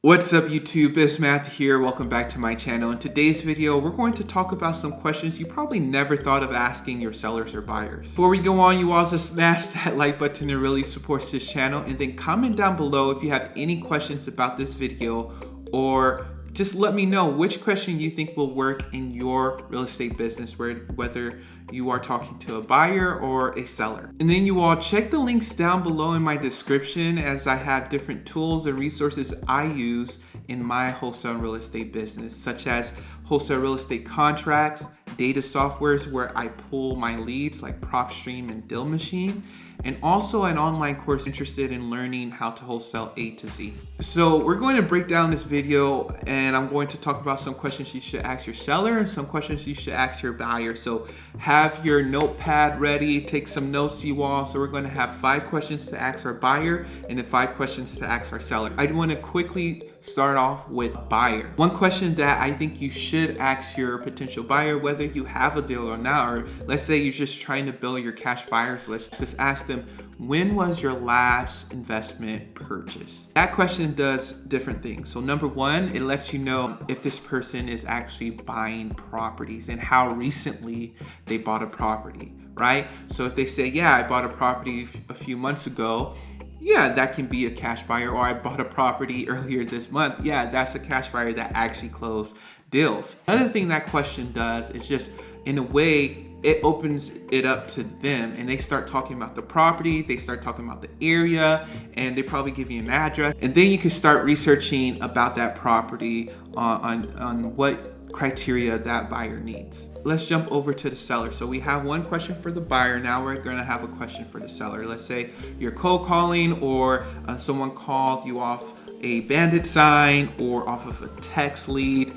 What's up YouTube, it's Matt here. Welcome back to my channel. In today's video, we're going to talk about some questions you probably never thought of asking your sellers or buyers. Before we go on, you also smash that like button, it really supports this channel, and then comment down below if you have any questions about this video, or just let me know which question you think will work in your real estate business, whether you are talking to a buyer or a seller. And then you all check the links down below in my description, as I have different tools and resources I use in my wholesale real estate business, such as wholesale real estate contracts, data softwares where I pull my leads like PropStream and Deal Machine, and also an online course interested in learning how to wholesale A to Z. So we're going to break down this video, and I'm going to talk about some questions you should ask your seller and some questions you should ask your buyer. So have your notepad ready, take some notes, you all. So we're going to have 5 questions to ask our buyer and then 5 questions to ask our seller. I want to quickly start off with buyer. One question that I think you should ask your potential buyer, whether you have a deal or not, or let's say you're just trying to build your cash buyers list, just ask them, when was your last investment purchase? That question does different things. So number one, it lets you know if this person is actually buying properties and how recently they bought a property, right? So if they say, yeah, I bought a property a few months ago, yeah, that can be a cash buyer. Or I bought a property earlier this month. Yeah, that's a cash buyer that actually closed deals. Another thing that question does is just, in a way, it opens it up to them, and they start talking about the property, they start talking about the area, and they probably give you an address. And then you can start researching about that property on what criteria that buyer needs. Let's jump over to the seller. So we have one question for the buyer. Now we're going to have a question for the seller. Let's say you're cold calling, or someone called you off a bandit sign or off of a text lead.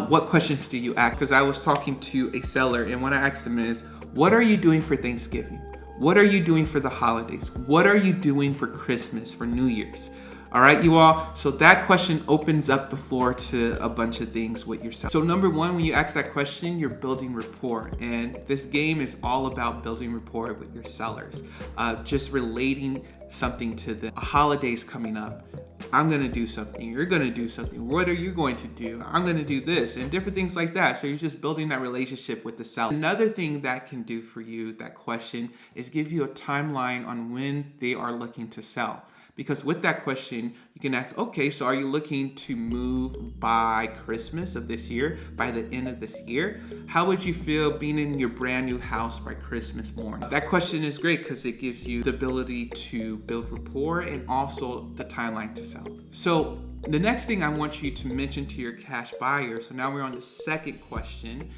What questions do you ask? Because I was talking to a seller, and what I asked them is, what are you doing for Thanksgiving? What are you doing for the holidays? What are you doing for Christmas, for New Year's? All right, you all. So that question opens up the floor to a bunch of things with yourself. So number one, when you ask that question, you're building rapport. And this game is all about building rapport with your sellers. Just relating something to them. A holiday's coming up. I'm gonna do something, you're gonna do something. What are you going to do? I'm gonna do this, and different things like that. So you're just building that relationship with the seller. Another thing that can do for you, that question, is give you a timeline on when they are looking to sell. Because with that question, you can ask, okay, so are you looking to move by Christmas of this year, by the end of this year? How would you feel being in your brand new house by Christmas morning? That question is great because it gives you the ability to build rapport and also the timeline to sell. So the next thing I want you to mention to your cash buyer, so now we're on the second question,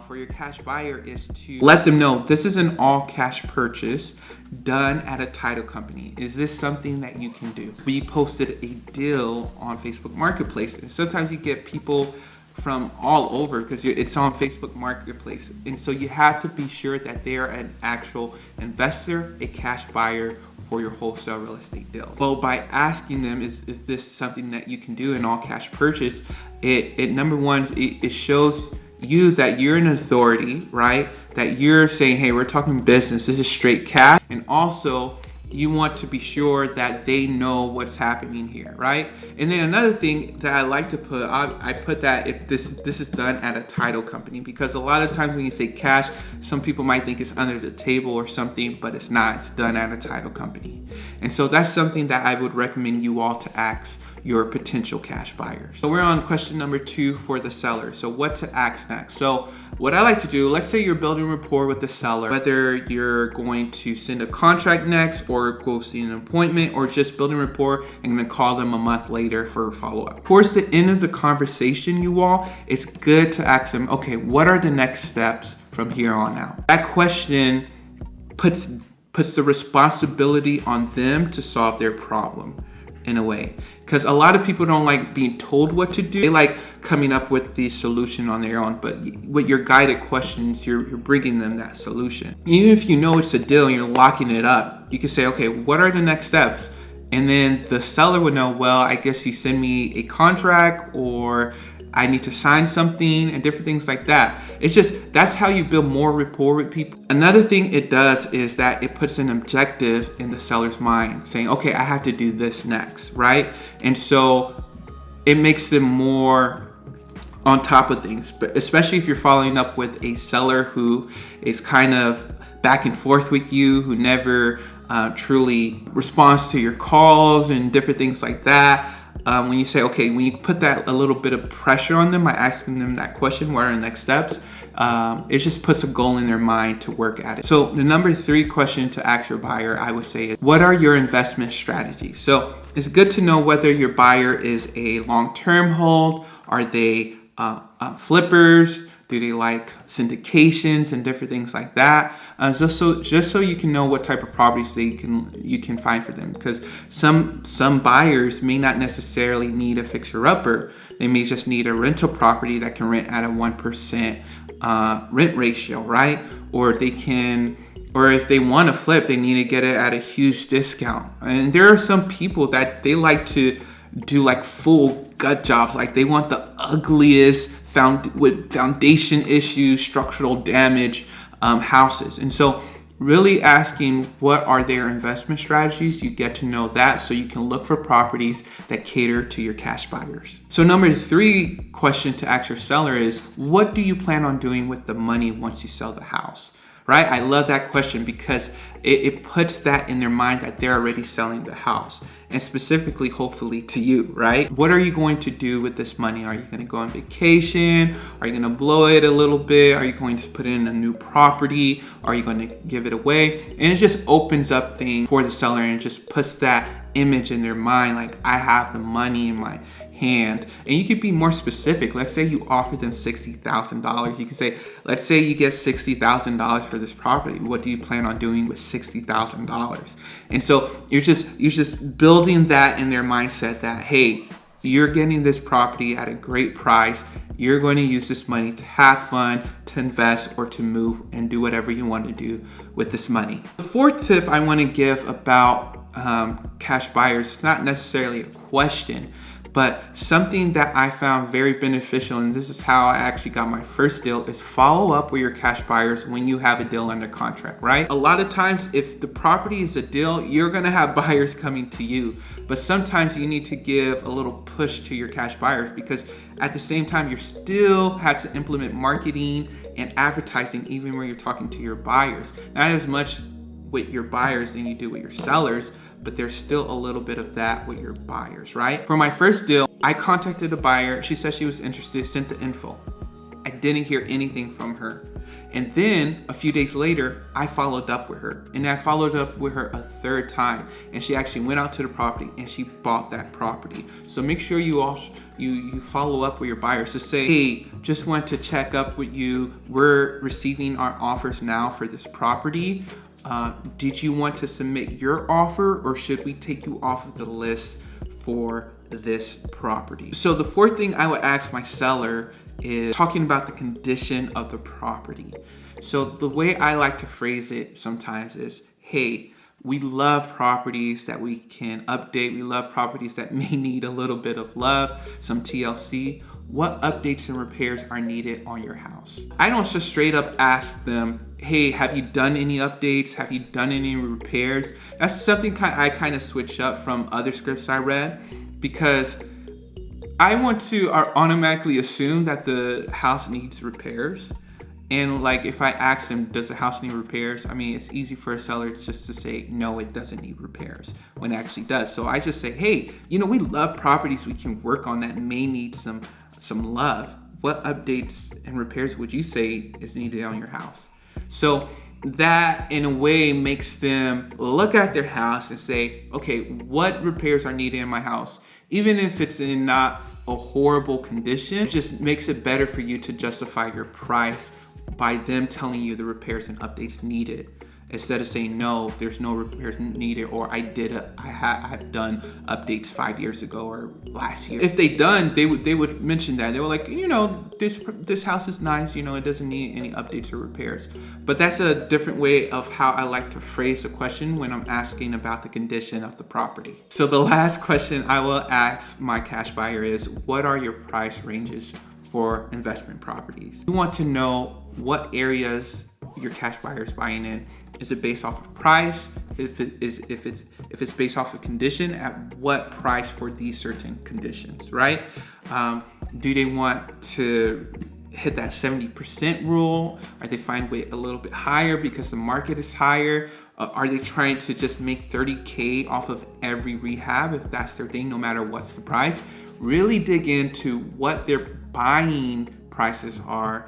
for your cash buyer, is to let them know this is an all cash purchase done at a title company. Is this something that you can do? We posted a deal on Facebook Marketplace, and sometimes you get people from all over because it's on Facebook Marketplace. And so you have to be sure that they are an actual investor, a cash buyer for your wholesale real estate deal. Well, by asking them, is this something that you can do, an all cash purchase, it number one, it shows you that you're an authority, right? That you're saying, hey, we're talking business, this is straight cash. And also, you want to be sure that they know what's happening here, right? And then another thing that I like to put, I put that if this is done at a title company, because a lot of times when you say cash, some people might think it's under the table or something, but it's not. It's done at a title company. And so that's something that I would recommend you all to ask your potential cash buyers. So we're on question number 2 for the seller. So what to ask next? So what I like to do, let's say you're building rapport with the seller, whether you're going to send a contract next or go see an appointment, or just building rapport and then call them a month later for a follow-up. Towards the end of the conversation, you all, it's good to ask them, okay, what are the next steps from here on out? That question puts the responsibility on them to solve their problem, in a way, because a lot of people don't like being told what to do. They like coming up with the solution on their own, but with your guided questions, you're bringing them that solution. Even if you know it's a deal and you're locking it up, you can say, okay, what are the next steps? And then the seller would know, well, I guess you send me a contract, or I need to sign something, and different things like that. It's just, that's how you build more rapport with people. Another thing it does is that it puts an objective in the seller's mind, saying, okay, I have to do this next, right? And so it makes them more on top of things. But especially if you're following up with a seller who is kind of back and forth with you, who never truly responds to your calls and different things like that. When you say, okay, when you put that a little bit of pressure on them by asking them that question, what are the next steps? It just puts a goal in their mind to work at it. So the number 3 question to ask your buyer, I would say, is what are your investment strategies? So it's good to know whether your buyer is a long-term hold. Are they flippers? Do they like syndications and different things like that? Just so you can know what type of properties you can find for them, because some buyers may not necessarily need a fixer-upper. They may just need a rental property that can rent at a 1% rent ratio, right? Or if they want to flip, they need to get it at a huge discount. And there are some people that they like to do like full gut jobs, like they want the ugliest with foundation issues, structural damage houses. And so really asking what are their investment strategies, you get to know that so you can look for properties that cater to your cash buyers. So number 3 question to ask your seller is, what do you plan on doing with the money once you sell the house? Right? I love that question because it puts that in their mind that they're already selling the house, and specifically, hopefully, to you, right? What are you going to do with this money? Are you going to go on vacation? Are you going to blow it a little bit? Are you going to put it in a new property? Are you going to give it away? And it just opens up things for the seller and just puts that image in their mind, like, I have the money in my hand. And you could be more specific. Let's say you offer them $60,000. You can say, let's say you get $60,000 for this property. What do you plan on doing with $60,000? And so you're just building that in their mindset that, hey, you're getting this property at a great price. You're going to use this money to have fun, to invest, or to move and do whatever you want to do with this money. The 4th tip I want to give about cash buyers, not necessarily a question, but something that I found very beneficial, and this is how I actually got my first deal, is follow up with your cash buyers when you have a deal under contract, right? A lot of times, if the property is a deal, you're gonna have buyers coming to you. But sometimes you need to give a little push to your cash buyers, because at the same time, you still have to implement marketing and advertising even when you're talking to your buyers. Not as much with your buyers than you do with your sellers, but there's still a little bit of that with your buyers, right? For my first deal, I contacted a buyer. She said she was interested, sent the info. I didn't hear anything from her. And then a few days later, I followed up with her, and I followed up with her a 3rd time, and she actually went out to the property and she bought that property. So make sure you follow up with your buyers to say, hey, just want to check up with you. We're receiving our offers now for this property. Did you want to submit your offer, or should we take you off of the list for this property? So the 4th thing I would ask my seller is talking about the condition of the property. So the way I like to phrase it sometimes is, hey, we love properties that we can update. We love properties that may need a little bit of love, some TLC. What updates and repairs are needed on your house? I don't just straight up ask them, hey, have you done any updates? Have you done any repairs? That's something I kind of switch up from other scripts I read, because I want to automatically assume that the house needs repairs. And like, if I ask them, does the house need repairs? I mean, it's easy for a seller just to say, no, it doesn't need repairs, when it actually does. So I just say, hey, we love properties we can work on that may need some love. What updates and repairs would you say is needed on your house? So that in a way makes them look at their house and say, okay, what repairs are needed in my house? Even if it's in not a horrible condition, it just makes it better for you to justify your price by them telling you the repairs and updates needed, instead of saying, no, there's no repairs needed, or I have done updates 5 years ago or last year. If they would mention that. They were like, this house is nice, it doesn't need any updates or repairs. But that's a different way of how I like to phrase the question when I'm asking about the condition of the property. So the last question I will ask my cash buyer is, what are your price ranges for investment properties? You want to know what areas your cash buyer is buying in. Is it based off of price, if it's based off of condition, at what price for these certain conditions, right? Do they want to hit that 70% rule? Are they fine with a little bit higher because the market is higher? Are they trying to just make 30K off of every rehab if that's their thing, no matter what's the price? Really dig into what their buying prices are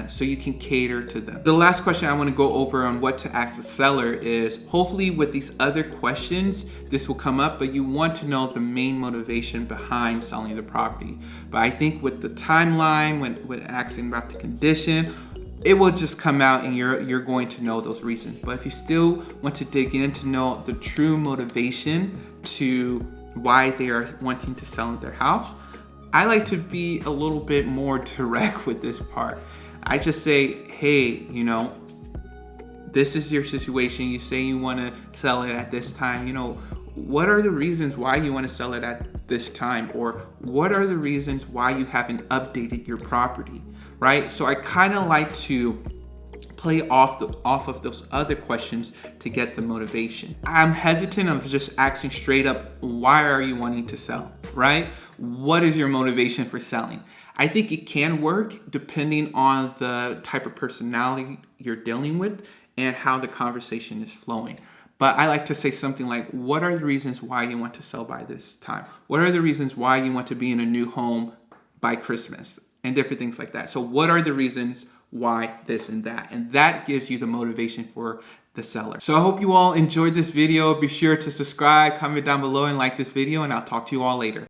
so you can cater to them. The last question I want to go over on what to ask the seller is, hopefully with these other questions this will come up, but you want to know the main motivation behind selling the property. But I think with the timeline, when asking about the condition, it will just come out and you're going to know those reasons. But if you still want to dig in to know the true motivation to why they are wanting to sell their house, I like to be a little bit more direct with this part. I just say, hey, you know, this is your situation. You say you want to sell it at this time. You know, what are the reasons why you want to sell it at this time? Or what are the reasons why you haven't updated your property, right? So I kind of like to play off of those other questions to get the motivation. I'm hesitant of just asking straight up, why are you wanting to sell, right? What is your motivation for selling? I think it can work depending on the type of personality you're dealing with and how the conversation is flowing. But I like to say something like, what are the reasons why you want to sell by this time? What are the reasons why you want to be in a new home by Christmas? And different things like that. So what are the reasons why this and that? And that gives you the motivation for the seller. So I hope you all enjoyed this video. Be sure to subscribe, comment down below, and like this video, and I'll talk to you all later.